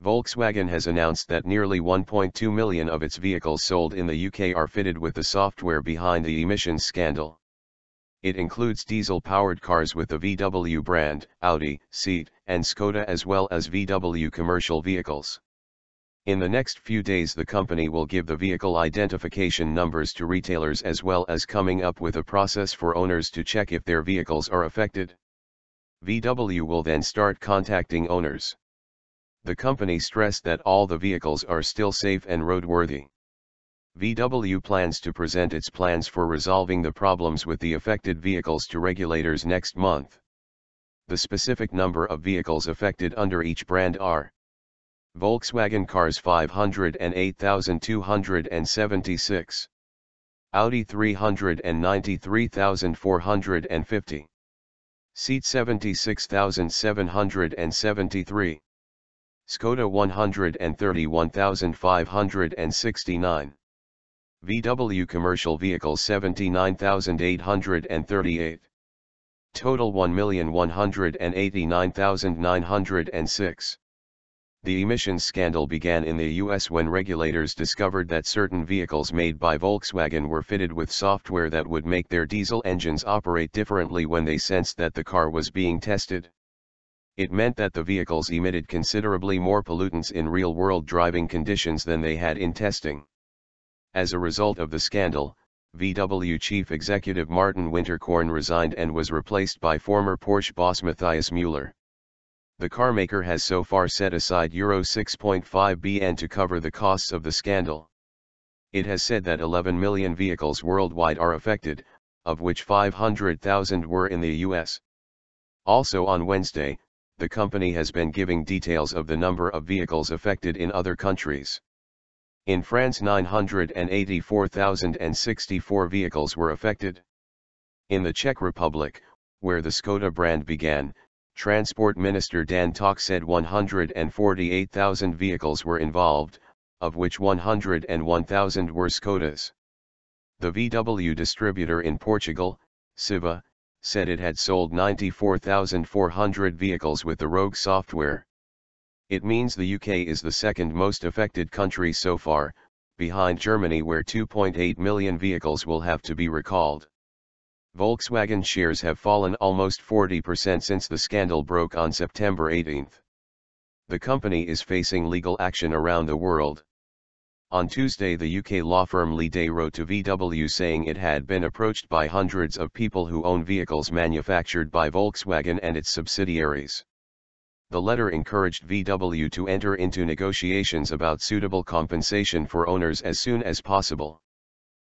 Volkswagen has announced that nearly 1.2 million of its vehicles sold in the UK are fitted with the software behind the emissions scandal. It includes diesel-powered cars with the VW brand, Audi, Seat, and Skoda, as well as VW commercial vehicles. In the next few days the company will give the vehicle identification numbers to retailers, as well as coming up with a process for owners to check if their vehicles are affected. VW will then start contacting owners. The company stressed that all the vehicles are still safe and roadworthy. VW plans to present its plans for resolving the problems with the affected vehicles to regulators next month. The specific number of vehicles affected under each brand are: Volkswagen cars 508,276, Audi 393,450, Seat 76,773, Skoda 131,569. VW commercial vehicles 79,838. Total 1,189,906. The emissions scandal began in the US when regulators discovered that certain vehicles made by Volkswagen were fitted with software that would make their diesel engines operate differently when they sensed that the car was being tested. It meant that the vehicles emitted considerably more pollutants in real-world driving conditions than they had in testing. As a result of the scandal, VW chief executive Martin Winterkorn resigned and was replaced by former Porsche boss Matthias Müller. The carmaker has so far set aside Euro 6.5 billion to cover the costs of the scandal. It has said that 11 million vehicles worldwide are affected, of which 500,000 were in the US. Also on Wednesday, the company has been giving details of the number of vehicles affected in other countries. In France 984,064 vehicles were affected. In the Czech Republic, where the Skoda brand began, Transport Minister Dan Tok said 148,000 vehicles were involved, of which 101,000 were Skodas. The VW distributor in Portugal, Siva, said it had sold 94,400 vehicles with the Rogue software. It means the UK is the second most affected country so far, behind Germany, where 2.8 million vehicles will have to be recalled. Volkswagen shares have fallen almost 40% since the scandal broke on September 18. The company is facing legal action around the world. On Tuesday, the UK law firm Lee wrote to VW saying it had been approached by hundreds of people who own vehicles manufactured by Volkswagen and its subsidiaries. The letter encouraged VW to enter into negotiations about suitable compensation for owners as soon as possible.